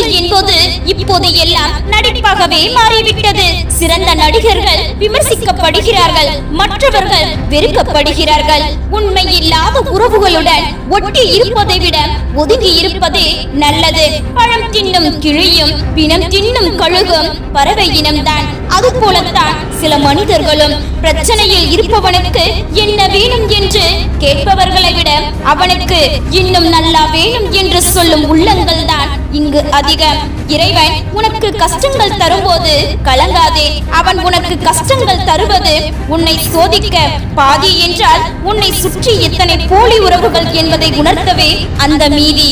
காதல் என்பது இப்போது எல்லாம் நடிப்பாகவே மாறிவிட்டது. சிறந்த நடிகர்கள் விமர்சிக்கப்படுகிறார்கள், மற்றவர்கள் வெறுக்கப்படுகிறார்கள். உண்மை இல்லாத உறவுகளுடன் ஒட்டி இருப்பதை விட ஒதுங்கி இருப்பதே நல்லது. பழம் தின்னும் கிழியும் பிணம் தின்னும் கழுகும் பறவை இனம்தான். அது போலத்தான் சில மனிதர்களும். பிரச்சனையில் இருப்பவனுக்கு என்ன வேணும் என்று கேட்பவர்களை விட அவனுக்கு இன்னும் நல்லா வேணும் என்று சொல்லும் உள்ளங்கள் தான் இங்கு அதிகம். இறைவன் உனக்கு கஷ்டங்கள் தரும்போது கலங்காதே. அவன் உனக்கு கஷ்டங்கள் தருவது உன்னை சோதிக்க. பாதி என்றால் உன்னை சுற்றி எத்தனை போலி உறவுகள் என்பதை உணர்த்தவே அந்த மீதி.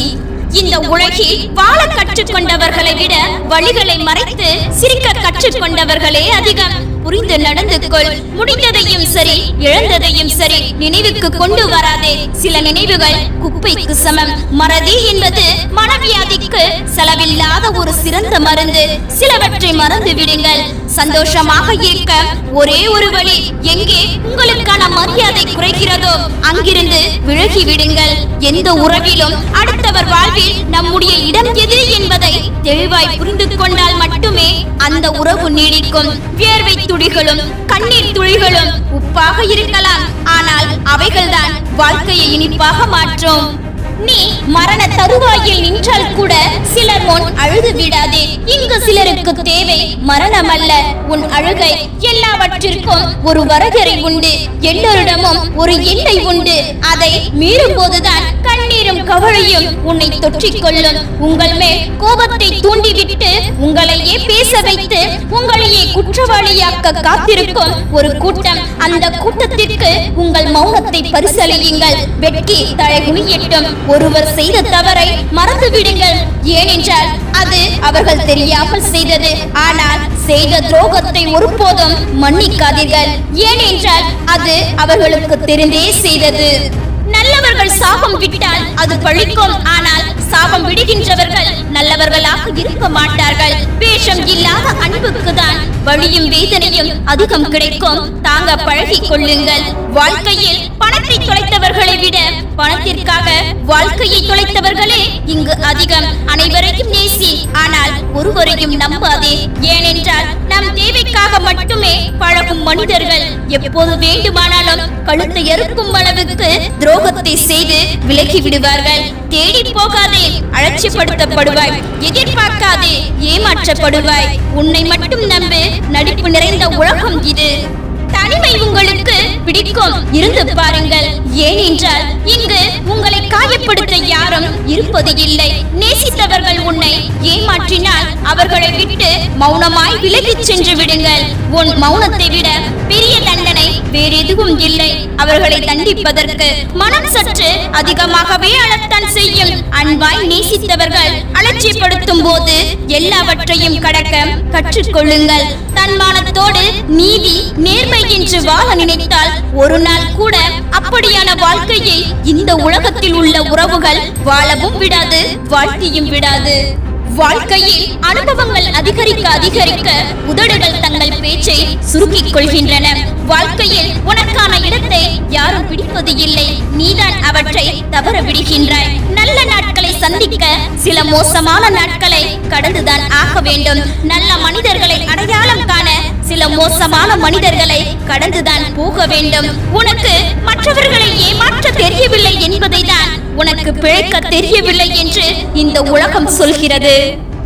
இந்த உலகில் வாழ கற்றுக்கொண்டவர்களை விட வழிகளை மறைத்து சிரிக்க கற்றுக்கொண்டவர்களே அதிகம். புரிந்து நடந்து கொள். முடிந்ததையும் சரி, இழந்ததையும் சரி நினைவுக்கு கொண்டு வராதே. சில நினைவுகள் குப்பைக்கு சமம். மறதி என்பது மனவியாதிக்கு செலவில்லாத ஒரு சிறந்த மருந்து. சிலவற்றை மறந்து விடுங்கள். சந்தோஷமாக இருக்க ஒரே ஒரு வழி. எங்கே உங்களுக்கான மரியாதை குறைகிறதோ அங்கிருந்து விலகி விடுங்கள். எந்த உறவிலும் அடுத்தவர் வாழ்வில் நம்முடைய இடம் எது என்பதை தெளிவாய் புரிந்து கொண்டால் மட்டுமே அந்த உறவு நீடிக்கும். வியர்வை துளிகளும் கண்ணீர் துளிகளும் உப்பாக இருக்கலாம், ஆனால் அவைகள்தான் வாழ்க்கையை இனிப்பாக மாற்றும். நீ மரண தருவாயில் நின்றால் கூட சிலர் முன் அழுது விடாதே. இங்கு சிலருக்கு தேவை மரணம் அல்ல, உன் அழுகை. எல்லாவற்றிற்கும் ஒரு வரையறை உண்டு. எல்லோரிடமும் ஒரு எல்லை உண்டு. அதை மீறும் போதுதான் கண்ணீரும் கவலையும் உன்னை தொற்றிக்கொள்ளும். உங்கள் மேல் கோபத்தை தூண்டிவிட்டு உங்களையே பேச வைத்து உங்களையே குற்றவாளியாக்க காத்திருக்கும் ஒரு கூட்டம். அந்த கூட்டத்திற்கு உங்கள் மௌனத்தை பரிசளியுங்கள். வெட்கி தலைகுனியட்டும். ஒருவர் செய்த தவறை மறந்து விடுங்கள். ஏனென்றால் அது அவர்கள் தெரியாமல் செய்தது. ஆனால் செய்த துரோகத்தை ஒருபோதும் மன்னிக்காதீர்கள். ஏனென்றால் அது அவர்களுக்கு தெரிந்தே செய்தது. நல்லவர்கள் சாபம் விட்டால் அது பழிக்கும். ஆனால் சாபம் விடுகின்றவர்கள் நல்லவர்களாக இருக்க மாட்டார்கள். வேஷம் இல்லாத அன்புக்கு தான் வலியும் வேதனையும் அதிகம் கிடைக்கும். தாங்க பழகி கொள்ளுங்கள். வாழ்க்கையில் பணத்தை தொலைத்தவர்களை விட பணத்திற்காக வாழ்க்கையை தொலைத்தவர்களே இங்கு அதிகம். அனைவரையும் நேசி, ஆனால் ஒருவரையும் நம்பாதே. ஏனென்றால் நம் தேவைக்காக மட்டுமே பழகும் மனிதர்கள் எப்போது வேண்டுமானாலும் கழுத்தை அறுக்கும் அளவுக்கு துரோகத்தை செய்து விலகி விடுவார்கள். தேடி போகாதே, அலட்சியப்படுத்தப்படுவாய். எதிர்பார்க்காதே, ஏமாற்றப்படுவாய். உன்னை மட்டும் நம்பு. நடிப்பு நிறைந்த உலகம் இது. தனிமை உங்களுக்கு பிடிக்கும், இருந்து பாருங்கள். ஏனென்றால் இங்கு உங்களை காயப்படுத்த யாரும் இருப்பது இல்லை. நேசித்தவர்கள் உன்னை ஏமாற்றினால் அவர்களை விட்டு மௌனமாய் விலகிச் சென்று விடுங்கள். உன் மௌனத்தை விட பெரிய தண்டனை வேறு எதுவும் இல்லை. அவர்களை தண்டிப்பதற்கு மனம் சற்று அதிகமாகவே அழத்தான் செய்யும். அன்பாய் நேசித்தவர்கள் அலட்சியப்படுத்தும் போது எல்லாவற்றையும் கடக்க கற்றுக்கொள்ளுங்கள். தன்மானத்தோடு நீதி நேர்மை என்று வாழ நினைத்தால் ஒரு நாள் கூட அப்படியான வாழ்க்கையை இந்த உலகத்தில் உள்ள உறவுகள் வாழவும் விடாது, வாழ்க்கையும் விடாது. வாழ்க்கையில் அனுபவங்கள் அதிகரிக்க அதிகரிக்க உதடுகள் தங்கள் பேச்சை சுருக்கிக் கொள்கின்றன. வாழ்க்கையில் உனக்கான இடத்தை யாரும் பிடிப்பது இல்லை. நீதான் அவற்றை தவற விடுகின்றாய். நல்ல நாட்களை சந்திக்க சில மோசமான நாட்களை கடந்துதான் ஆக வேண்டும். நல்ல மனிதர்களை அடையாளம் காண சில மோசமான மனிதர்களை கடந்துதான் போக வேண்டும். உனக்கு மற்றவர்களை ஏமாற்ற தெரியவில்லை என்பதை தான் உனக்கு பிழைக்க தெரியவில்லை என்று இந்த உலகம் சொல்கிறது.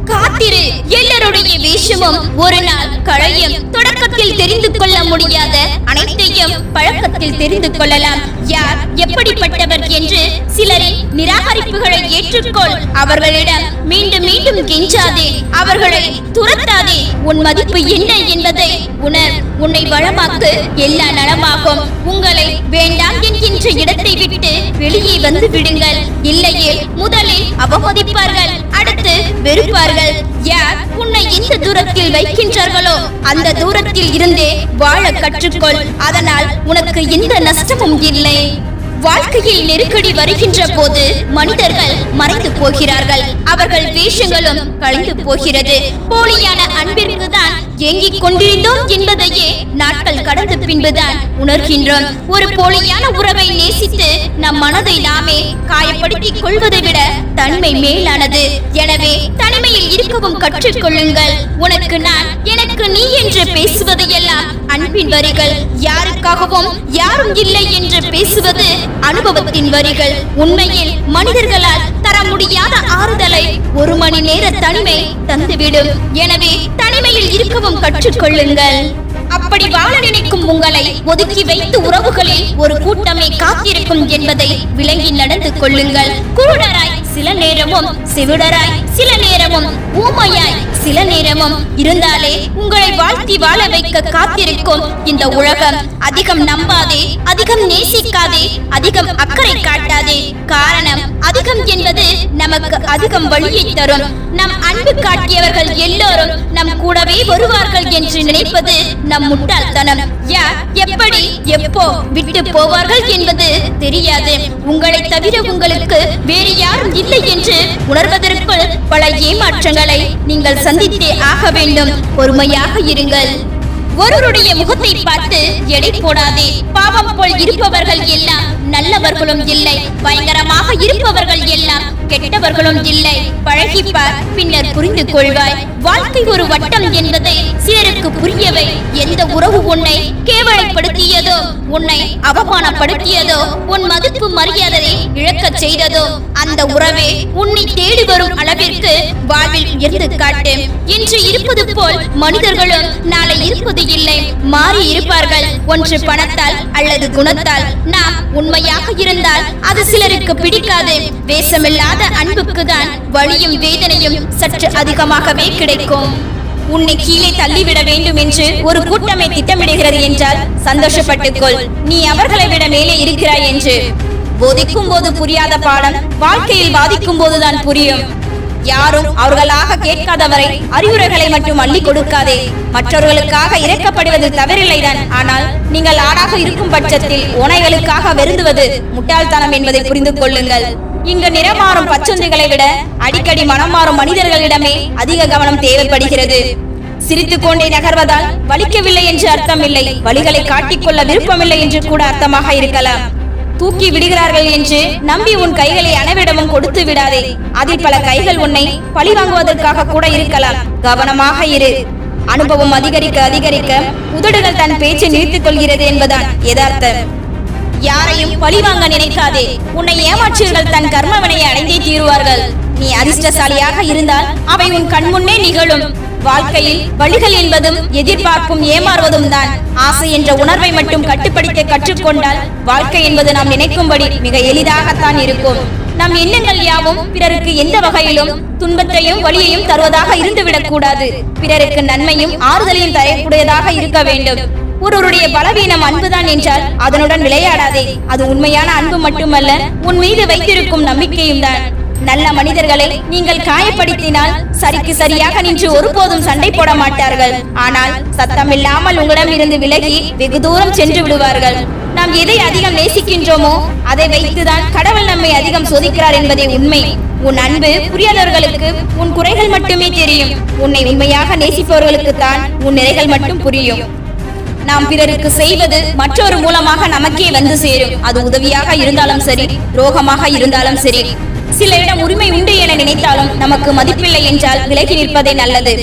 காத்திரு. எல்லாருடைய வேஷமும் ஒரு நாள் களையும். தொடக்கத்தில் தெரிந்து கொள்ள முடியாத அனைத்தையும் பழக்கத்தில் தெரிந்து கொள்ளலாம். யார் எப்படிப்பட்டவர் என்று சிலரின் நிராகரிப்புகளை ஏற்றுக்கொள். அவர்களிடம் மீண்டும் மீண்டும் கெஞ்சாதே, அவர்களை துரத்தாதே. உன் மதிப்பு என்ன என்பதை உணர். உன்னை வளமாக்கு, எல்லா நலமாகும். உங்களை வேண்டாம் என்கின்ற இடத்தை விட்டு வெளியே வந்து விடுங்கள். இல்லையே முதலில் அவமதிப்பார்கள், அடுத்து வெறுப்பார்கள். யார் உன்னை எந்த தூரத்தில் வைக்கின்றார்களோ அந்த தூரத்தில் இருந்தே வாழ கற்றுக்கொள். அதனால் உனக்கு எந்த நஷ்டமும் இல்லை. வாழ்க்கையில் நெருக்கடி வருகின்ற போது மனிதர்கள் மறைந்து போகிறார்கள். அவர்கள் வேஷங்களும் கலைந்து போகிறது. போலியான அன்பிற்கு தான் ஏங்கிக் கொண்டிருந்தோம் என்பதையே நாட்கள் கடந்த பின்புதான் உணர்கின்றோம். ஒரு போலியான உறவை நேசித்து நம் மனதை நாமே காயப்படுத்திக் கொள்வதை விட தனிமை மேலானது. எனவே தனிமையில் இருக்கவும் கற்றுக்கொள்ளுங்கள். உனக்கு நான், எனக்கு நீ என்று பேசுவது எல்லாம் அன்பின் வரிகள். யாருக்காகவும் யாரும் இல்லை என்று பேசுவது அனுபவத்தின் வரிகள். உண்மையில் மனிதர்களால் தர முடியாத ஆறுதலை 1 மணி நேர தனிமை தந்துவிடும். எனவே தனிமையில் இருக்கவும் கற்றுக்கொள்ளுங்கள். அப்படி வாழ நினைக்கும் உங்களை ஒதுக்கி வைத்து உறவுகளில் ஒரு கூட்டமே காத்திருக்கும் என்பதை விளங்கி நடந்து கொள்ளுங்கள். குருடராய் சில நேரமும், செவிடராய் சில நேரமும், ஊமையாய் சில நேரமும் இருந்தாலே உங்களை வாழ்த்தி வாழ வைக்க காத்திருக்கும் இந்த உலகம். அதிகம் நம்பாதே, அதிகம் நேசிக்காதே, அதிகம் அக்கறை காட்டாதே. காரணம், அதிகம் என்பது நமக்கு அதிகம் வழியை தரும். நம் அன்பு காட்டியவர்கள் எல்லோரும் நம் கூடவே வருவார்கள் என்று நினைப்பது நம் முட்டாள்தனம். யார் எப்படி எப்போ விட்டு போவார்கள் என்பது தெரியாது. உங்களை தவிர உங்களுக்கு வேறு யாரும் இல்லை என்று உணர்வதற்குள் பல ஏமாற்றங்களை நீங்கள் சந்தித்தே ஆக வேண்டும். பொறுமையாக இருங்கள். ஒருவருடைய முகத்தை பார்த்து எடை போடாதே. பாவம் போல் இருப்பவர்கள் எல்லாம் நல்லவர்களும் இல்லை, பயங்கரமாக இருப்பவர்கள் எல்லாம் கெட்டவர்களும் இல்லை. பழகிப்பார், பின்னர் புரிந்து கொள்வாய். வாழ்க்கை ஒரு வட்டம் என்பதை சிலருக்கு புரியவை. எந்த உறவு உன்னை கேவலப்படுத்தியதோ, உன்னை அவமானப்படுத்தியதோ, உன் மதிப்பு மரியாதையை இழக்கச் செய்ததோ, அந்த உறவே உன்னை தேடி வரும் அளவிற்கு வாழ்வில் உயர்ந்து காட்டு. இன்று இருப்பது போல் மனிதர்களும் நாளை இருப்பது இல்லை, மாறி இருப்பார்கள். ஒன்று பணத்தால் அல்லது குணத்தால். நாம் உண்மையாக இருந்தால் அது சிலருக்கு பிடிக்காது. வேஷமில்லாத அன்புக்கு தான் வலியும் வேதனையும் சற்று அதிகமாகவே கிடைக்கும். உன்னை கீழே தள்ளிவிட வேண்டும் என்று ஒரு கூட்டமை திட்டமிடுகிறது என்றால் சந்தோஷப்பட்டுக்கொள். நீ அவர்களை விட மேலே இருக்கிறாய் என்று. போதிக்கும் போது புரியாத பாடம் வாழ்க்கையில் பாதிக்கும் போதுதான் புரியும். யாரும் அவர்களாக கேட்காதவரை அறிவுரைகளை மட்டும் அள்ளி கொடுக்காதே. மற்றவர்களுக்காக இறக்கப்படுவது தவறில்லைதான். ஆனால் நீங்கள் ஆடாக இருக்கும் பட்சத்தில் ஓனைகளுக்காக வெறுந்துவது முட்டாள்தனம் என்பதை புரிந்து கொள்ளுங்கள். இங்கு நிறமாறும் பச்சொந்தைகளை விட அடிக்கடி மனம் மாறும் மனிதர்களிடமே அதிக கவனம் தேவைப்படுகிறது. சிரித்துக் கொண்டே நகர்வதால் வலிக்கவில்லை என்று அர்த்தம் இல்லை. வலிகளை காட்டிக்கொள்ள விருப்பமில்லை என்று கூட அர்த்தமாக இருக்கலாம். தூக்கி விடுகிறார்கள் என்று நம்பி உன் கைகளை அனைவரிடமும் கொடுத்து விடாதே. அதில் பல கைகள் உன்னை பழி வாங்குவதற்காக கூட இருக்கலாம். கவனமாக இரு. அனுபவம் அதிகரிக்க அதிகரிக்க உதடுகள் தன் பேச்சை நிறுத்திக் கொள்கிறது என்பதான் யதார்த்தம். யாரையும் பழி வாங்க நினைக்காதே. உன்னை ஏமாற்றியவர்கள் தன் கர்மவினையை அடைந்தே தீருவார்கள். நீ அதிர்ஷ்டசாலியாக இருந்தால் அவை உன் கண்முன்னே நிகழும். வாழ்க்கையில் வழிகள் என்பதும் எதிர்பார்ப்பும் ஏமாறுவதும் தான். ஆசை என்ற உணர்வை மட்டும் கட்டுப்படுத்த கற்றுக்கொண்டால் வாழ்க்கை என்பது நாம் நினைக்கும்படி மிக எளிதாகத்தான் இருக்கும். நம் எண்ணங்கள் யாவும் பிறருக்கு எந்த வகையிலும் துன்பத்தையும் வலியையும் தருவதாக இருந்துவிடக் கூடாது. பிறருக்கு நன்மையும் ஆறுதலையும் தரக்கூடியதாக இருக்க வேண்டும். ஒருவருடைய பலவீனம் அன்புதான் என்றால் அதனுடன் விளையாடாதே. அது உண்மையான அன்பு மட்டுமல்ல, உன் மீது வைத்திருக்கும் நம்பிக்கையும் தான். நல்ல மனிதர்களை நீங்கள் காயப்படுத்தினால் சரிக்கு சரியாக நின்று ஒருபோதும் சண்டை போட மாட்டார்கள். ஆனால் சத்தமில்லாமல் உங்களிடம் இருந்து விலகி வெகு தூரம் சென்று விடுவார்கள். நாம் எதை அதிகம் நேசிக்கின்றோமோ அதை வைத்துதான் கடவுள் நம்மை அதிகம் சோதிக்கிறார் என்பதே உண்மை. உன் அன்பு புரியாதவர்களுக்கு உன் குறைகள் மட்டுமே தெரியும். உன்னை உண்மையாக நேசிப்பவர்களுக்கு தான் உன் நிறைகள் மட்டும் புரியும். நாம் பிறருக்கு செய்வது மற்றொரு மூலமாக நமக்கே வந்து சேரும். அது உதவியாக இருந்தாலும் சரி, துரோகமாக இருந்தாலும் சரி. சிலரிடம் உரிமை உண்டு என நினைத்தாலும் நமக்கு மதிப்பில்லை என்றால் விலகி நிற்பதே நல்லது.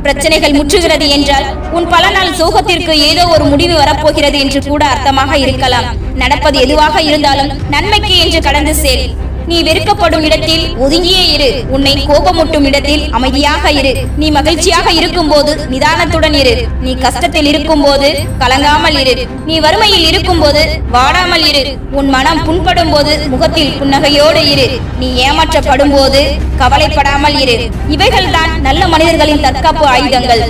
பிரச்சனைகள் முற்றுகிறது என்றால் உன் பல நாள் சோகத்திற்கு ஏதோ ஒரு முடிவு வரப்போகிறது என்று கூட அர்த்தமாக இருக்கலாம். நடப்பது எதுவாக இருந்தாலும் நன்மைக்கு என்று கடந்து செல். நீ வெறுக்கப்படும் இடத்தில் ஒதுங்கியே இரு. உன்னை கோபமூட்டும் இடத்தில் அமைதியாக இரு. நீ மகிழ்ச்சியாக இருக்கும் போது நிதானத்துடன் இரு. நீ கஷ்டத்தில் இருக்கும் போது கலங்காமல் இரு. நீ வறுமையில் இருக்கும் போது வாடாமல் இரு. உன் மனம் புண்படும் போது முகத்தில் புன்னகையோடு இரு. நீ ஏமாற்றப்படும் போது கவலைப்படாமல் இரு. இவைகள் தான் நல்ல மனிதர்களின் தற்காப்பு ஆயுதங்கள்.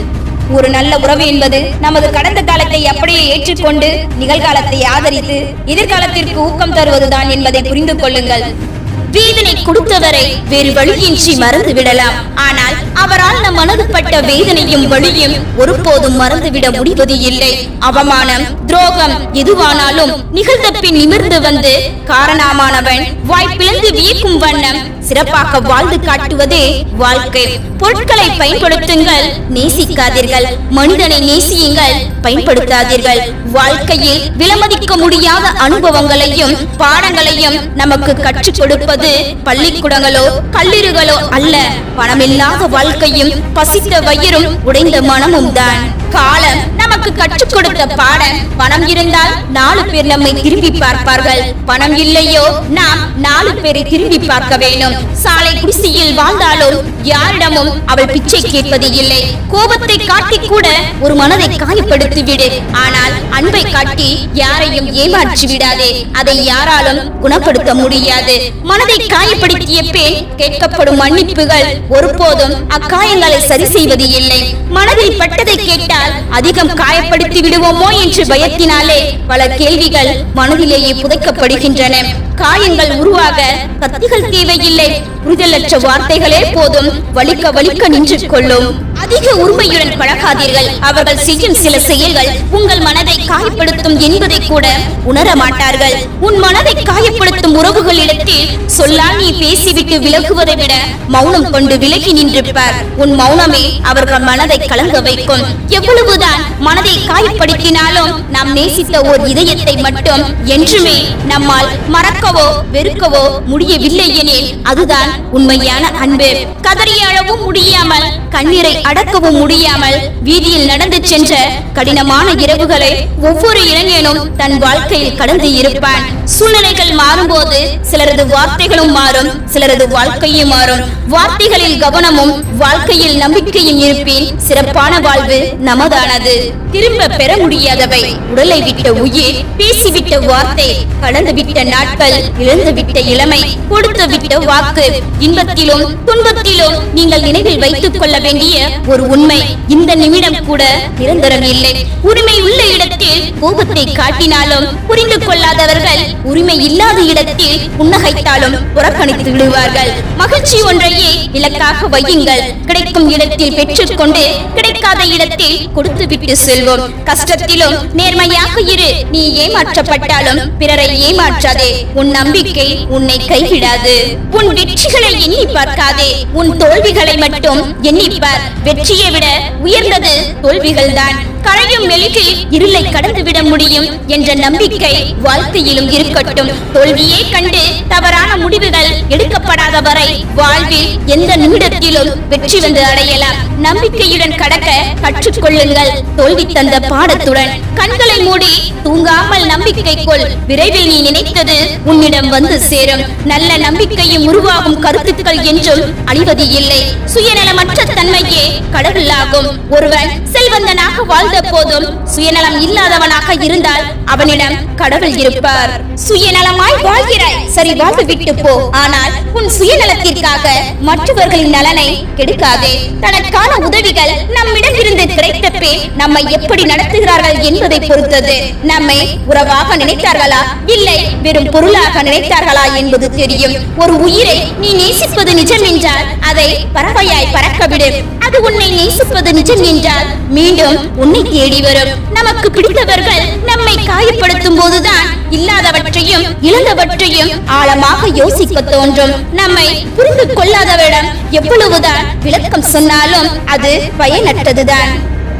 ஒரு நல்ல உறவு என்பது நமது கடந்த காலத்தை அப்படியே ஏற்றுக்கொண்டு நிகழ்காலத்தை ஆதரித்து எதிர்காலத்திற்கு ஊக்கம் தருவதுதான் என்பதை புரிந்து கொள்ளுங்கள். வேதனை கொடுத்தவரை வேறு வழியின்றி மறந்து விடலாம். ஆனால் அவரால் நம் மனது பட்ட வேதனையும் வழியும் ஒருபோதும் மறந்துவிட முடிவது இல்லை. அவமானம், துரோகம் எதுவானாலும் நிகழ்ந்த பின் நிமிர்ந்து வந்து காரணமானவன் வாய் பிளந்து வியக்கும் வண்ணம் சிறப்பாக வாழ்ந்து காட்டுவதே வாழ்க்கை. பொருட்களை பயன்படுத்துங்கள், நேசிக்காதீர்கள். மனிதனை நேசியுங்கள், பயன்படுத்தாதீர்கள். வாழ்க்கையில் விலமதிக்க முடியாத அனுபவங்களையும் பாடங்களையும் நமக்கு கற்றுக் கொடுப்பது பள்ளிக்கூடங்களோ கல்லூரிகளோ அல்ல, பணமில்லாத வாழ்க்கையும் பசித்த வயிறும் உடைந்த மனமும் தான். காலம் நமக்கு கற்றுக் கொடுத்த பாடம், பணம் இருந்தால் 4 பேர் நம்மை திரும்பி பார்ப்பார்கள், பணம் இல்லையோ நாம் 4 பேரை திரும்பி பார்க்க வேண்டும். சாலை குடிசையில் வாழ்ந்தாலும் யாரிடமும் அவள் பிச்சை கேட்பது இல்லை. கோபத்தை காட்டி கூட ஒரு மனதை காயப்படுத்தி விடு, ஆனால் அன்பை காட்டி யாரையும் ஏமாற்றி விடாதே, அதை யாராலும் குணப்படுத்த முடியாது. மனதை காயப்படுத்திய பின் கேட்கப்படும் மன்னிப்புகள் ஒருபோதும் அக்காயங்களை சரி செய்வது இல்லை. மனதில் பட்டதை கேட்டால் அதிகம் காயப்படுத்தி விடுவோமோ என்று பயத்தினாலே பல கேள்விகள் மனதிலேயே புதைக்கப்படுகின்றன. காயங்கள் உருவாக கத்திகள் தேவையில்லை, புரிதலற்ற வார்த்தைகளே போதும், வலிக்க வலிக்க நின்று கொள்ளும். அதிக உரிமையுடன் பழகாதீர்கள். அவர்கள் செய்யும் சில செயல்கள் உங்கள் மனதை காயப்படுத்தும் என்பதை கூட உணர மாட்டார்கள். உன் மனதை காயப்படுத்தும் உறவுகளிடத்தில் சொல்லால் நீ பேசிவிட்டு விலகுவதை விட மௌனம் கொண்டு விலகி நின்றிருப்பார். உன் மௌனமே அவர்கள் மனதை கலங்க வைக்கும். எவ்வளவுதான் மனதை காயப்படுத்தினாலும் நாம் நேசித்த ஓர் இதயத்தை மட்டும் என்றுமே நம்மால் மறக்கவோ வெறுக்கவோ முடியவில்லை எனில் அதுதான் உண்மையான அன்பு. கதறி அழவும் முடியாமல், கண்ணீரை அடக்கவும் முடியாமல் வீதியில் நடந்து சென்ற கடினமான இரவுகளை ஒவ்வொரு இளைஞனும் தன் வாழ்க்கையில் கடந்து இருப்பான். சூழ்நிலைகள் மாறும்போது சிலரது வார்த்தைகளும் மாறும், சிலரது வாழ்க்கையும் மாறும். வார்த்தைகளில் கவனமும் வாழ்க்கையில் நம்பிக்கையும் இருப்பின் சிறப்பான வாழ்வு நமதானது. திரும்ப பெற முடியாதவை உடலை விட்ட உயிர், பேசிவிட்ட வார்த்தை, கடந்து விட்ட நாட்கள், இழந்து விட்ட இளமை, கொடுத்து விட்ட வாக்கு. இன்பத்திலும் துன்பத்திலும் நீங்கள் நினைவில் வைத்துக் கொள்ள வேண்டிய ஒரு உண்மை, இந்த நிமிடம் கூட நிரந்தரம் இல்லை. உரிமை உள்ள இடத்தில் கோபத்தை காட்டினாலும் புரிந்து கொள்ளாதவர்கள் உரிமை இல்லாத இடத்தில் புன்னகைத்தாலும் புறக்கணித்து விடுவார்கள். மகிழ்ச்சி ஒன்றையே இலக்காக வையுங்கள். கிடைக்கும் இடத்தில் பெற்றுக்கொண்டு கிடைக்காத இடத்தில் கொடுத்து விட்டு செல்வோம். கஷ்டத்திலும் நேர்மையாக இரு. நீ ஏமாற்றப்பட்டாலும் பிறரை ஏமாற்றாதே. உன் நம்பிக்கை உன்னை கைவிடாது. உன் வெற்றிகளை எண்ணி பார்க்காதே, உன் தோல்விகளை மட்டும் எண்ணிப்பார். வெற்றியை விட உயர்ந்தது தோல்விகள் தான். கரையும் மெழுகில் இருளை கடந்து விட முடியும் என்ற நம்பிக்கை வாழ்க்கையிலும் இருக்கட்டும். தோல்வியே கண்டு தவறான முடிவுகள் எடுக்கப்படாத வரை வாழ்வில் எந்த நிமிடத்திலும் வெற்றி வந்து அடையலாம். நம்பிக்கையுடன் கடக்க கற்றுக்கொள்ளுங்கள், தோல்வி தந்த பாடத்துடன். கண்களை மூடி தூங்காமல் நம்பிக்கை கொள். விரைவில் நீ நினைத்தது உன்னிடம் வந்து சேரும். நல்ல நம்பிக்கையும் உருவாகும் கருத்துக்கள் என்றும் அழிவது இல்லை. சுயநலமற்ற தன்மையே கடவுளாகும். ஒருவன் செல்வந்தனாக வாழ்ந்த போதும் சுயநலம் இல்லாதவனாக இருந்தால் அவனிடம் கடவுள் இருப்பார். சுயநலமாய் வாழ்கிறாய், சரி, வாழ்ந்து விட்டு போ. ஆனால் உன் சுயநலத்திற்காக மற்றவர்களின் நலனை கெடுக்காதே. தனக்கான உதவிகள் நம்மிடம் இருந்து கிடைத்த பின் நம்மை எப்படி நடத்துகிறார்கள் என்பதை பொறுத்தது. நம்மை உறவாக நினைத்தார்களா, இல்லை வெறும் பொருளாக நினைத்தார்களா என்பது தெரியும். ஒரு உயிரை நீ நேசிப்பது நிஜம் என்றால் அதை பறவையாய் பறக்கவிடு. அது உன்னை நேசிப்பது நிஜம் என்றால் மீண்டும் உன்னை தேடி வரும். நமக்கு பிடித்தவர்கள் நம்மை காயப்படுத்தும் போதுதான் இல்லாதவற்றையும் இழந்தவற்றையும் ஆழமாக யோசிக்க தோன்றும். நம்மை புரிந்து கொள்ளாதவரிடம் எவ்வளவுதான் விளக்கம் சொன்னாலும் அது பயனற்றதுதான்.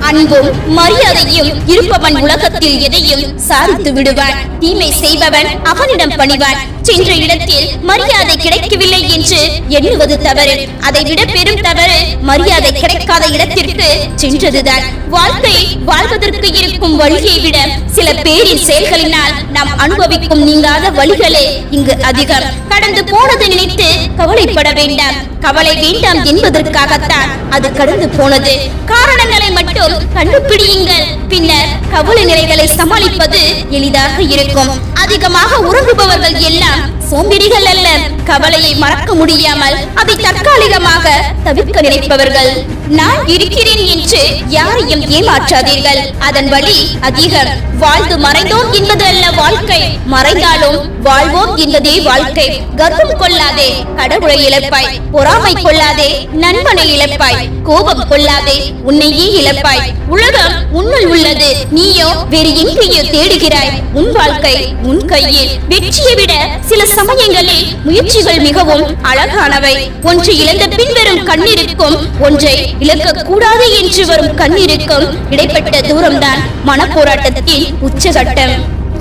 அன்பும் மரியாதையும் இருப்பவன் உலகத்தில் எதையும் சாதித்து விடுவான். தீமை செய்பவன் அவனிடம் பணிவான். சென்ற இடத்தில் மரியாதை கிடைக்கவில்லை என்று எண்ணுவது தவறு. அதை விட பெரும் தவறு மரியாதை கிடைக்காத இடத்திற்கு சென்றதுதான். வாழ்க்கை வாழ்வதற்கு இருக்கும் வழியை விட சில பேரின் செயல்களினால் நாம் அனுபவிக்கும் நீங்காத வழிகளே இங்கு அதிகம். கடந்து போனது நினைத்து கவலைப்பட வேண்டாம். கவலை வேண்டாம் என்பதற்காகத்தான் அது கடந்து போனது. காரணங்களை மட்டும் கண்டுபிடியுங்கள், பின்னர் கவலை நிலைகளை சமாளிப்பது எளிதாக இருக்கும். அதிகமாக உறங்குபவர்கள் எல்லாம் சோம்பேறிகள் அல்ல, கவலையை மறக்க முடியாமல் அதை தற்காலிகமாக தவிர்க்க நினைப்பவர்கள். நான் இருக்கிறேன் என்று யாரையும் ஏமாற்றாதீர்கள். அதன் வழி அதிகம். வாழ்ந்து மறைந்தோம் என்பது அல்ல வாழ்க்கை, மறைந்தாலும் வாழ்வோம் என்பதே வாழ்க்கை. கர்வம் கொள்ளாதே, கடவுளை இழப்பாய். பொறாமை கொள்ளாதே, நண்பனை இழப்பாய். கோபம் கொள்ளாதே, உன்னையே இழப்பாய். உலகம் உன்னுள் உள்ளது, நீயோ வேறு எங்கேயோ தேடுகிறாய். உன் வாழ்க்கை உன் கையில். வெற்றியை விட சில சமயங்களில் முயற்சிகள் மிகவும் அழகானவை. ஒன்று இழந்த பின் வரும் கண்ணீருக்கும் ஒன்றை இழக்க கூடாது என்று வரும் கண்ணீருக்கும் இடைப்பட்ட தூரம்தான் மனப்போராட்டத்தின் உச்சகட்டம்.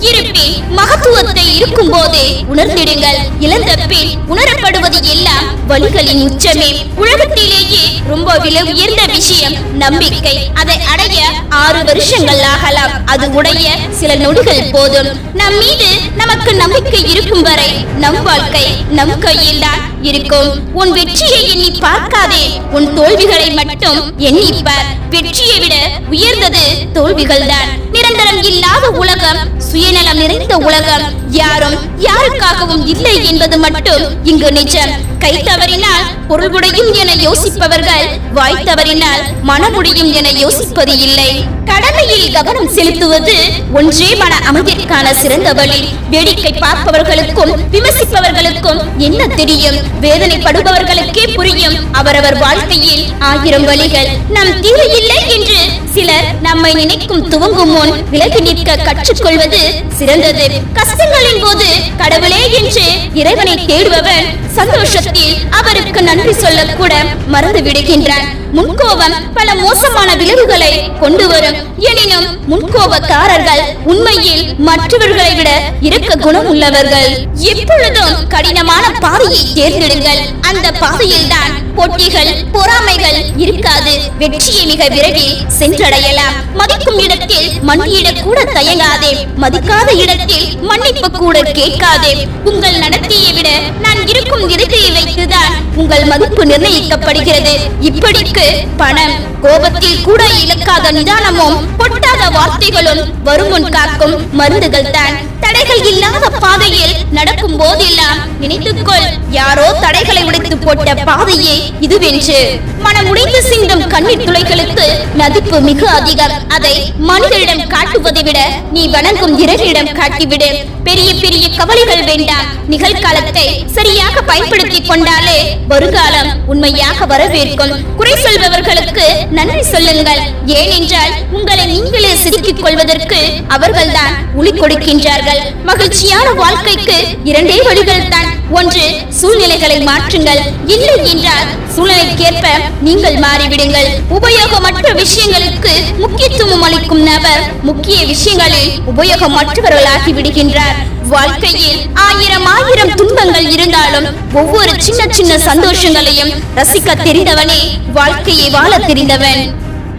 இருப்பின் மகத்துவத்தை இருக்கும் போதே உணர்ந்திடுங்கள். இழந்த பின் உணரப்படுவது எல்லாம் வலிகளின் உச்சமே. உலகத்திலேயே ரொம்ப விலை உயர்ந்த விஷயம் நம்பிக்கை. அதை அடைய 6 வருஷங்கள் ஆகலாம். அது உடைய சில நொடிகள் போதும். நம் மீது நமக்கு நம்பிக்கை இருக்கும் வரை நம் வாழ்க்கை நம் கையில் தான் இருக்கும். உன் வெற்றியை எண்ணி பார்க்காதே, உன் தோல்விகளை மட்டும் எண்ணிப்பார். வெற்றியை விட உயர்ந்தது தோல்விகள் தான். நிரந்தரம் இல்லாத உலகம், சுயநலம் நிறைந்த உலகம். யாரும் யாருக்காகவும் இல்லை என்பது மட்டும் இங்கு நிஜம். கை தவறினால் பொருள் உடையும் என யோசிப்பவர்கள் வாய் தவறினால் மனமுடியும் என யோசிப்பது இல்லை. கடமையில் கவனம் செலுத்துவது ஒன்றே மன அமைதிக்கான சிறந்த வழி. வேடிக்கை பார்ப்பவர்களுக்கும் விமர்சிப்பவர்களுக்கும் என்ன தெரியும்? வேதனைப்படுபவர்களுக்கே புரியும் அவரவர் வாழ்க்கையில் 1000 வழிகள். நம் தீர்வு இல்லை என்று சிலர் நம்மை நினைக்கும் துவங்கும் முன் விலகி நிற்க கற்றுக்கொள்வது சிறந்தது. கஷ்டங்களின் போது கடவுளே என்று இறைவனை தேடுபவன் சந்தோஷத்தில் அவருக்கு நன்றி சொல்ல கூட மறந்து விடுகின்றான். முன்கோபம் பல மோசமான விளைவுகளை கொண்டு வரும். எனினும் முன்கோபக்காரர்கள் உண்மையில் மற்றவர்களை விட இரக்க குணம் உள்ளவர்கள். எப்பொழுதும் கடினமான பாதையை தேர்ந்தெடுங்கள். அந்த பாதையில் தான் போட்டிகள், பொறாமைகள் இருக்காது. வெற்றியை மிக விரைவில் சென்றடையலாம். மதிக்கும் இடத்தில் மன்னியிடக் கூட தயங்காதே. மதிக்காத இடத்தில் மன்னிப்பு கூட கேட்காதே. உங்கள் நடத்தையை விட நான் இருக்கும் இடத்தை வைத்துதான் உங்கள் மதிப்பு நிர்ணயிக்கப்படுகிறது. இப்படிக்கு பணம், கோபத்தில் கூட இழக்காத நிதானமும் பொட்டாத வார்த்தைகளும் வருமுன் காக்கும் மருந்துகள் தான். தடைகள் இல்லாத பாதையில் நடக்கும் போதெல்லாம் நினைத்துக்கொள், யாரோ தடைகளை உடைத்து போட்ட பாதையே இதுவென்று. மனம் உடைந்து சிந்தும் கண்ணீர் துளைகளுக்கு மதிப்பு மிக அதிகம். அதை மனிதரிடம் காட்டுவதை விட நீ வணங்கும் இறைவனிடம் காட்டிவிடு. பெரிய பெரிய கவலைகள் வேண்டாம். நிகழ்காலத்தை சரியாக பயன்படுத்திக் கொண்டாலே வருங்காலம் உண்மையாக வரவேற்கும். குறை சொல்பவர்களுக்கு நன்றி சொல்லுங்கள். ஏனென்றால் உங்களை நீங்களே செதுக்கிக் கொள்வதற்கு அவர்கள்தான் ஒளி கொடுக்கின்றார்கள். மகிழ்ச்சியான வாழ்க்கைக்கு 2 வழிகள் தான். ஒன்று, சூழ்நிலைகளை மாற்றுங்கள். இல்லை என்றால் சூழ்நிலைக்கேற்ப நீங்கள் மாறிவிடுங்கள். உபயோகமற்ற விஷயங்களுக்கு முக்கியத்துவம் அளிக்கும் நபர் முக்கிய விஷயங்களில் உபயோகமற்றவர்களாகி விடுகின்றார். வாழ்க்கையில் 1000 துன்பங்கள் இருந்தாலும் ஒவ்வொரு சின்ன சின்ன சந்தோஷங்களையும் ரசிக்க தெரிந்தவனே வாழ்க்கையை வாழ தெரிந்தவன்.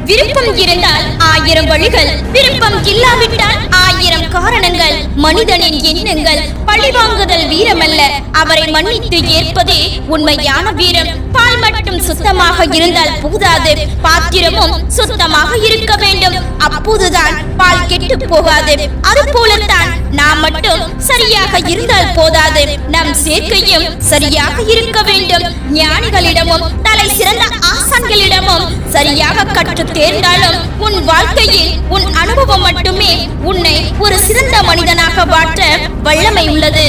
விருப்பம் இருந்தால் 1000 வழிகள், விருப்பம் இல்லாவிட்டால் 1000 காரணங்கள். மனிதனின் எண்ணங்கள். பழிவாங்குதல் வீரமல்ல, அவரை மன்னித்து ஏற்பதே உண்மையான வீரம். பால் மட்டும் சுத்தமாக இருந்தால் போதாது, பாத்திரமும் சுத்தமாக இருக்க வேண்டும். அப்போதுதான் பால் கெட்டு போகாது. அது போலத்தான் நாம் மட்டும் சரியாக இருந்தால் போதாது, நம் சேர்க்கையும் சரியாக இருக்க வேண்டும். ஞானிகளிடமும் தலை சிறந்த ஆசான்களிடமும் சரியாக கற்று தேர்ந்தாலும் உன் வாழ்க்கையில் உன் அனுபவம் மட்டுமே உன்னை ஒரு சிறந்த மனிதனாக மாற்ற வல்லமை உள்ளது.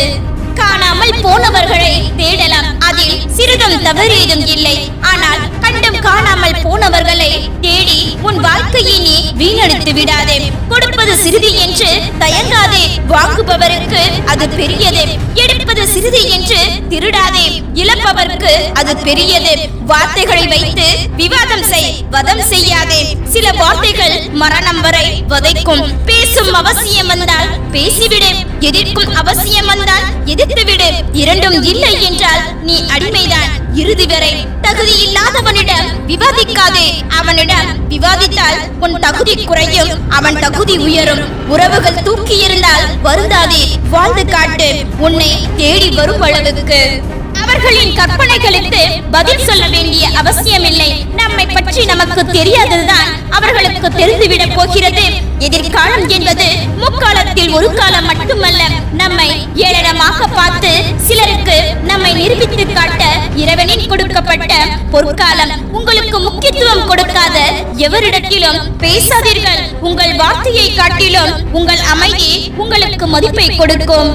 காணாமல் போனவர்களை தேடலாம், அதில் சிறிதும் தவறேதும் இல்லை. ஆனால் கண்டும் காணாமல் போனவர்களை தேடி உன் வாழ்க்கையை நீ வீணடித்து விடாதே. கொடுப்பது சிறிது என்று தயங்காதே, வாங்குபவருக்கு அது பெரியது. எடுப்பது சிறிது என்று திருடாதே, இழப்பவருக்கு அது பெரியது. வார்த்தைகளை வைத்து விவாதம் செய், வதம் செய்யாதே. சில வார்த்தைகள் மரணம் வரை வதைக்கும். பேசும் அவசியம் வந்தால் பேசிவிடு, எதிர்க்கும் அவசியம் வந்தால் எதிர்த்துவிடு. இரண்டும் இல்லை என்றால் நீ அடிமைதான் இறுதி வரை. தகுதி இல்லாதவனிடம் விவாதிக்காதே, அவனிடம் விவாதித்தால் உன் தகுதி குறையும், அவன் தகுதி உயரும். உறவுகள் தூக்கி இருந்தால் வருந்தாதே, வாழ்ந்து காட்டு உன்னை தேடி வரும் அளவுக்கு. அவர்களின் கற்பனைகளுக்கு பதில் சொல்ல வேண்டிய அவசியமில்லை. நம்மை பற்றி நமக்கு தெரியாததுதான் அவர்களுக்கு தெரிந்துவிடப் போகிறது. எதிர்காலம் என்பது முக்காலத்தில் ஒரு காலம் மட்டுமல்ல. நம்மை ஏளனமாக பார்த்து சிலருக்கு நம்மை நிரூபித்து காட்ட இறைவனின் கொடுக்கப்பட்ட பொற்காலம். உங்களுக்கு முக்கியத்துவம் கொடுக்காத எவரிடத்திலும் பேசாதீர்கள். உங்கள் வார்த்தையை காட்டிலும் உங்கள் அமைதி உங்களுக்கு மதிப்பை கொடுக்கும்.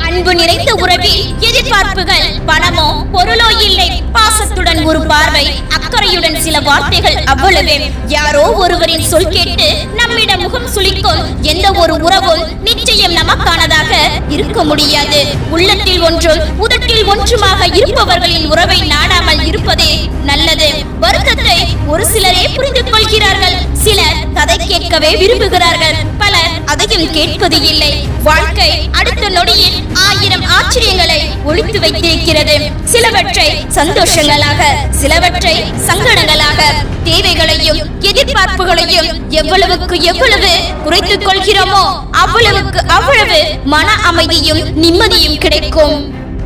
அன்பு நிறைந்த உறவில் எதிர்பார்ப்புகள் பணமோ பொருளோ இல்லை. பாசத்துடன் ஒரு பார்வை, அக்கறையுடன் சில வார்த்தைகள், அவ்வளவே. யாரோ ஒருவரின் சொல் கேட்டு நம்மிடம் முகம் சுளிக்கும் எந்த ஒரு உறவும் நிச்சயம் நமக்கானதாக இருக்க முடியாது. உள்ளத்தில் ஒன்றும் உதட்டில் ஒன்றுமாக இருப்பவர்களின் உறவை நாடாமல் இருப்பதே நல்லது. வருத்தத்தை ஒரு சிலரே புரிந்து கொள்கிறார்கள். சிலர் கதை கேட்கவே விரும்புகிறார்கள். பலர் அதையும் கேட்பது இல்லை. வாழ்க்கை அடுத்த நொடியில் 1000 ஆச்சரியங்களை ஒளித்து வைத்திருக்கிறது. சிலவற்றை சந்தோஷங்களாக, சிலவற்றை சங்கடங்களாக. தேவைகளையும் எதிர்பார்ப்புகளையும் எவ்வளவுக்கு எவ்வளவு குறைத்துக் கொள்கிறோமோ அவ்வளவுக்கு அவ்வளவு மன அமைதியும் நிம்மதியும் கிடைக்கும்.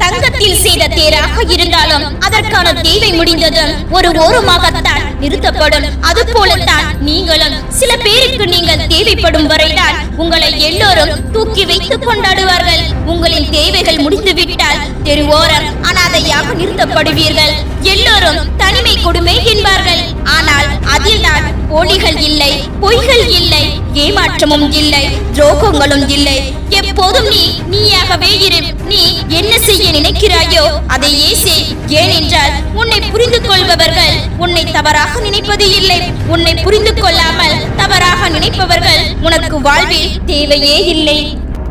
தங்கத்தில் செய்த தேராக இருந்தாலும் அதற்கான தேவை முடிந்ததும் ஒரு ஓரமாகத்தான் நிறுத்தப்படும். அது போலத்தான் நீங்களும். சில பேருக்கு நீங்கள் தேவைப்படும் வரைதான் உங்களை எல்லோரும் தூக்கி வைத்து கொண்டாடுவார்கள். உங்களின் தேவைகள் முடிந்துவிட்டால் தெருவோரம் அனாதையாக நிறுத்தப்படுவீர்கள். எல்லோரும் தனிமை கொடுமை என்பார்கள். ஆனால் அதில் தான் போலிகள் இல்லை, பொய்கள் இல்லை, ஏமாற்றமும் இல்லை, துரோகங்களும் இல்லை. எப்போதும் நீயாகவே இரு. நீ என்ன செய்ய நினைக்கிறாயோ அதையே செய். ஏனென்றால் உன்னை புரிந்து கொள்பவர்கள் உன்னை தவறாக நினைப்பது இல்லை. உன்னை புரிந்து கொள்ளாமல் தவறாக நினைப்பவர்கள் உனக்கு வாழ்வில் தேவையே இல்லை.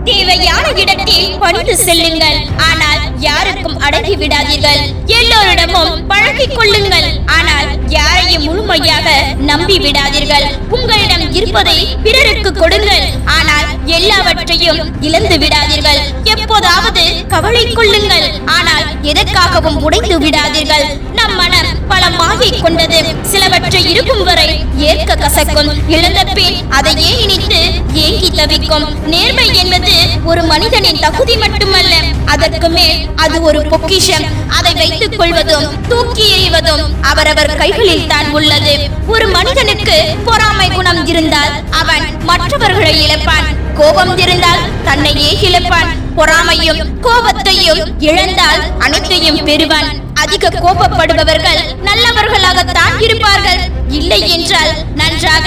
தேவையான இடத்தில் பணிந்து செல்லுங்கள். ஆனால் யாருக்கும் அடங்கி விடாதீர்கள். எல்லோரிடமும் பழகிக் கொள்ளுங்கள். ஆனால் யாரையும் முழுமையாக நம்பி விடாதீர்கள். உங்களிடம் இருப்பதை பிறருக்கு கொடுங்கள். ஆனால் எல்லாவற்றையும் இழந்து விடாதீர்கள். எப்போதாவது கவலை கொள்ளுங்கள். ஆனால் எதற்காகவும் உடைந்து விடாதீர்கள். நம் மனம் பல மாயை கொண்டது. சிலவற்றை இருக்கும் வரை ஏற்க கசக்கும். இழந்த பின் அதையே நினைத்து ஏங்கி தவிக்கும். நேர்மை என்பது ஒரு மனிதனின் தகுதி மட்டுமல்ல, அதற்கு மேல் அது ஒரு பொக்கிஷம். அதை வைத்துக் கொள்வதும் தூக்கி எறிவதும் அவரவர் கைகளில் தான் உள்ளது. ஒரு மனிதனுக்கு பொறாமை குணம் இருந்தால் அவன் மற்றவர்களை இழப்பான். கோபம் இருந்தால் தன்னையே இழப்பான். பொறாமையும் கோபத்தையும் இழந்தால் அனைத்தையும் பெறுவான். அதிக கோபப்படுபவர்கள் நல்லவர்களாகத்தான் இருப்பார்கள். இல்லை என்றால் நன்றாக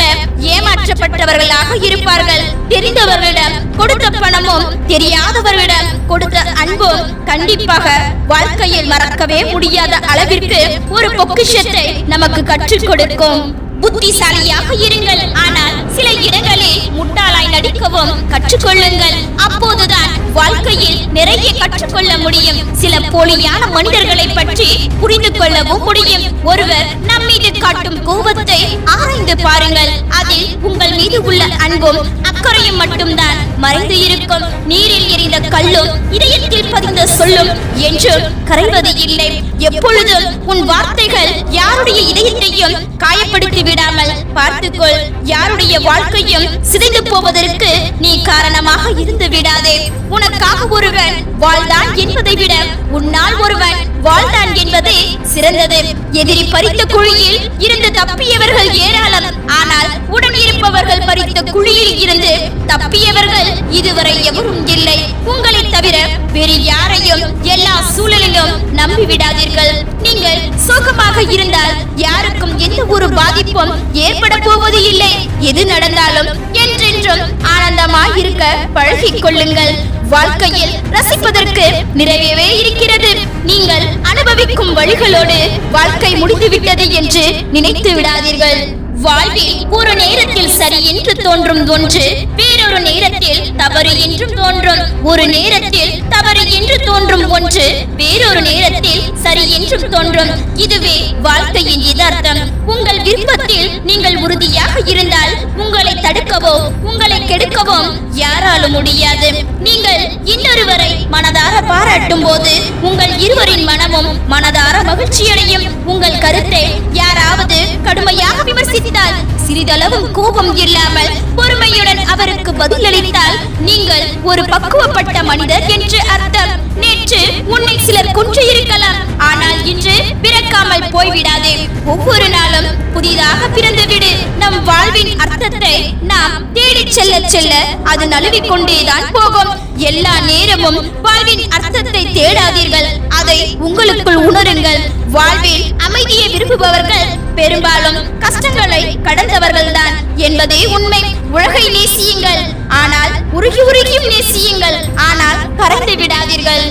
ஏமாற்றப்பட்டவர்களாக இருப்பார்கள். தெரிந்தவர்களிடம் கொடுத்த பணமும் தெரியாதவர்களிடம் கொடுத்த அன்பும் கண்டிப்பாக வாழ்க்கையில் மறக்கவே முடியாத அளவிற்கு ஒரு பொக்கிஷத்தை நமக்கு கற்றுக் கொடுக்கும். புத்திசாலியாக இருங்கள். ஆனால் சில இடங்களில் முட்டாளாய் நடிக்கவும் கற்றுக்கொள்ளுங்கள். அப்போதுதான் வாழ்க்கையில் நிறைய கற்றுக்கொள்ள முடியும். சில போலியான மனிதர்களை பற்றி புரிந்து கொள்ளவும் முடியும். ஒருவர் நம் மீது காட்டும் கோபத்தை ஆராய்ந்து பாருங்கள். அதில் உங்கள் மீது உள்ள அன்பும் அக்கறையும் மட்டும்தான் மறைந்து இருக்கும். நீரில் எரிந்த கல்லும் இதயத்தில் பதிந்த சொல்லும் என்றும் கரைவது இல்லை. எப்பொழுதும் உன் வார்த்தைகள் யாருடைய இதயத்தையும் காயப்படுத்தி விடாமல் பார்த்துக்கொள். யாருடைய வாழ்க்கையும் சிதைந்து போவதற்கு நீ காரணமாக இருந்து விடாதே. உனக்காக ஒருவன் வாழ்ந்தான் என்பதை விட உன்னால் ஒருவன் வாழ்ந்தான் என்பதே சிறந்தது. எதிரி பறித்த குழியில் இருந்து தப்பியவர்கள் ஏராளம். ஆனால் உடன் இருப்பவர்கள் பறித்த குழியில் இருந்து தப்பியவர்கள் இதுவரை எவரும் இல்லை. உங்களை தவிர வேறு யாரையும் எல்லா சூழலிலும் நம்பிவிடாதீர்கள். நீங்கள் சோகமாக இருந்தால் யாருக்கும் எந்த ஒரு பாதிப்பும் ஏற்பட போவது இல்லை. எது நடந்தாலும் என்றென்றும் ஆனந்தமாய் இருக்க பழகிக் கொள்ளுங்கள். வாழ்க்கையில் ரசிப்பதற்கு நிறையவே இருக்கிறது. நீங்கள் அனுபவிக்கும் வழிகளோடு வாழ்க்கை முடிந்துவிட்டது என்று நினைத்து விடாதீர்கள். வாழ்வில் ஒரு நேரத்தில் சரி என்று தோன்றும் ஒன்று வேறொரு நேரத்தில் தவறு என்றும் தோன்றும். ஒரு நேரத்தில் தவறு என்று தோன்றும் ஒன்று வேறொரு நேரத்தில் சரி என்றும் தோன்றும். இதுவே வாழ்க்கையின் யதார்த்தம். உங்கள் விருப்பத்தில் நீங்கள் உறுதியாக இருந்தால் உங்களை தடுக்கவோ உங்களை கெடுக்கவோ யாராலும் முடியாது. நீங்கள் இன்னொருவரை மனதார பாராட்டும் போது உங்கள் இருவரின் மனமும் மனதார மகிழ்ச்சியடையும். உங்கள் கருத்தை யாராவது கடுமையாக விமர்சித்தால் சிறிதளவும் கோபம் இல்லாமல் பொறுமையுடன் அவருக்கு பதிலளித்தால் நீங்கள் ஒரு பக்குவப்பட்ட மனிதர் என்று அர்த்தம். நேற்று உன்னை சிலர் கொன்று இருக்கலாம். ஆனால் இன்று பிறக்காமல் போய்விடாதே. ஒவ்வொரு நாளும் புதிதாக பிறந்துவிடு. நம் வாழ்வின் அர்த்தத்தை நாம் தேடிச் செல்ல செல்ல அது நழுவிக் கொண்டேதான் போகும். எல்லா நேரமும் வாழ்வின் அர்த்தத்தை தேடாதீர்கள். அதை உங்களுக்குள் உணருங்கள். வாழ்வில் அமைதியை விரும்புபவர்கள் பெரும்பாலும் கஷ்டங்களை கடந்தவர்கள்தான் என்பதே உண்மை. உலகை நேசியுங்கள், ஆனால் உருகி உருகியும் நேசியுங்கள், ஆனால் கரைந்து விடாதீர்கள்.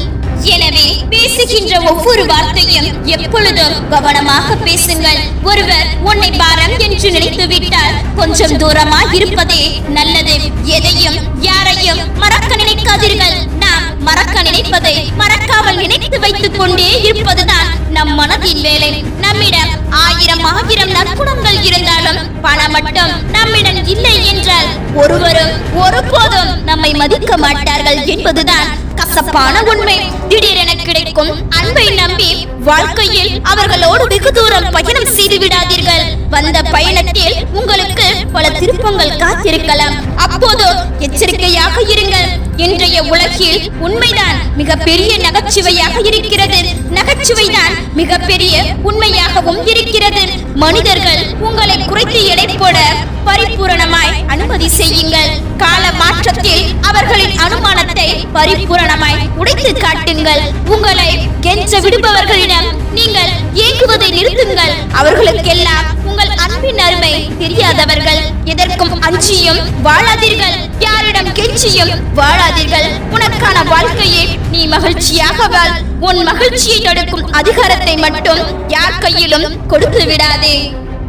எனவே பேசுகின்ற ஒவ்வொரு வார்த்தையும் எப்பொழுதும் கவனமாக பேசுங்கள். ஒருவர் உன்னை பாரம் என்று நினைத்து விட்டால் கொஞ்சம் தூரமாக இருப்பதே நல்லது. எதையும் யாரையும் மறக்க நினைக்காதீர்கள். நாம் மறக்க நினைப்பதை மறக்காமல் நினைத்து வைத்துக் கொண்டே இருப்பதுதான் நம் மனதின் வேலை. நம்மிடம் ஆயிரம் நற்குணங்கள் இருந்தாலும் பணம் மட்டும் நம்மிடம் இல்லை என்றால் ஒருவரும் ஒருபோதும் நம்மை மதிக்க மாட்டார்கள் என்பதுதான் கசப்பான உண்மை. திடீரென கிடைக்கும் அன்பை நம்பி வாழ்க்கையில் அவர்களோடு வெகு தூரம் பயணம் செய்து விடாதீர்கள். வந்த பயணத்தில் உங்களுக்கு பல திருப்பங்கள் காத்திருக்கலாம். அப்போது எச்சரிக்கையாக இருங்கள். இன்றைய உலகில் உண்மைதான் மிகப்பெரிய நகைச்சுவையாக இருக்கிறது. நகைச்சுவைதான் மிகப்பெரிய உண்மையாகவும் இருக்கிறது. மனிதர்கள் உங்களை குறைத்து எடை போட பரிபூரணமாய் அனுமதி செய்யுங்கள். கால மாற்றத்தில் அவர்களின் அனுமானத்தை பரிபூரணமாய் உடைத்து காட்டுங்கள். உங்களை கெஞ்ச விடுபவர்களிடம் நீங்கள் ஏங்குவதை நிறுத்துங்கள். அவர்களுக்கெல்லாம் உங்கள் அன்பின் அருமை தெரியாதவர்கள். எதற்கும் அஞ்சியும் வாழாதீர்கள், யாரிடம் கெஞ்சியும் வாழாதீர்கள். உனக்கான வாழ்க்கையை நீ மகிழ்ச்சியாக வாழ். உன் மகிழ்ச்சியை தடுக்கும் அதிகாரத்தை மட்டும் யார் கையிலும் கொடுத்து விடாதே.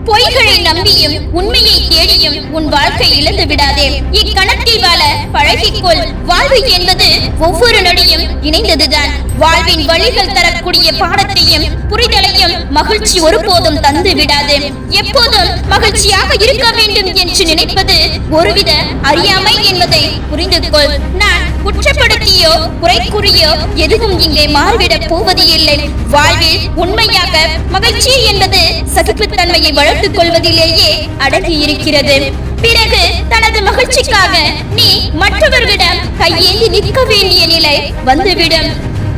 பொய்களை நம்பியும் உண்மையை தேடியும் உன் வாழ்க்கை இழந்து விடாதே. இக்கணத்தில் வாழ பழகிக்கொள். வாழ்வு என்பது ஒவ்வொரு நொடியும் இணைந்ததுதான். வாழ்வின் வழிகள் தரக்கூடிய பாடத்தையும் புரிதலையும் மகிழ்ச்சி ஒருபோதும் தந்து விடாது. எப்போதும் மகிழ்ச்சியாக இருக்க வேண்டும் என்று நினைப்பது ஒருவித அறியாமை என்பதை புரிந்து கொள். நான் குற்றப்படுத்தியோ குறை கூறியோ எதுவும் இங்கே மாறிவிடப் போவது இல்லை. வாழ்வில் உண்மையாக மகிழ்ச்சி என்பது சகிப்புத்தன்மையை வளர்த்துக் கொள்வதிலேயே அடங்கி இருக்கிறது. பிறகு தனது மகிழ்ச்சிக்காக நீ மற்றவர்களிடம் கையேந்தி நிற்க வேண்டிய நிலை வந்துவிடும்.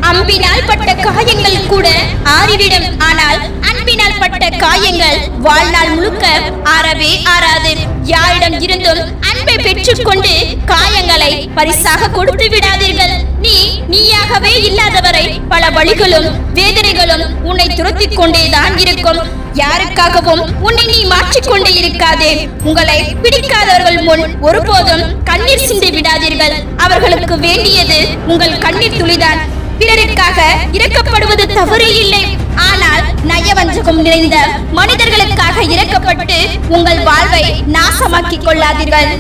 அம்பினால் பட்ட காயங்கள் கூட ஆறிவிடும். ஆனால் அன்பினால் பட்ட காயங்கள் வாழ்நாள் முழுக்க ஆறவே ஆறாது. யாரிடம் இருந்தும் அன்பை பெற்றுக்கொண்டு காயங்களை பரிசாக கொடுத்து விடாதீர்கள். நீயாகவே இல்லாதவரை பல வழிகளும் வேதனைகளும் உன்னை துரத்திக் கொண்டேதான் இருக்கும். யாருக்காகவும் உன்னை நீ மாற்றிக்கொண்டே இருக்காதே. உங்களை பிடிக்காதவர்கள் முன் ஒருபோதும் கண்ணீர் சிந்தி விடாதீர்கள். அவர்களுக்கு வேண்டியது உங்கள் கண்ணீர் துளிதான். பிறருக்காக இரக்கப்படுவது தவறு இல்லை. ஆனால் நயவஞ்சகம் நிறைந்த மனிதர்களுக்காக இரக்கப்பட்டு உங்கள் வாழ்வை நாசமாக்கிக் கொள்ளாதீர்கள்.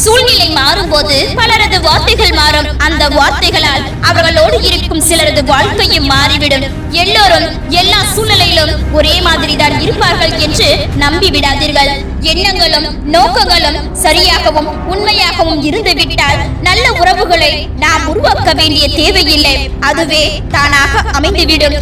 சூழ்நிலை மாறும்போது பலரது வார்த்தைகள் மாறும். அந்த வார்த்தைகளால் அவர்களோடு இருக்கும் சிலரது வாழ்க்கையும் மாறிவிடும். எல்லோரும் எல்லா சூழ்நிலையிலும் ஒரே மாதிரி தான் இருப்பார்கள் என்று நம்பி விடாதீர்கள். எண்ணங்களும் நோக்கங்களும் சரியாகவும் உண்மையாகவும் இருந்துவிட்டால் நல்ல உறவுகளை நாம் உருவாக்க வேண்டிய தேவையில்லை. அதுவே தானாக அமைந்துவிடும்.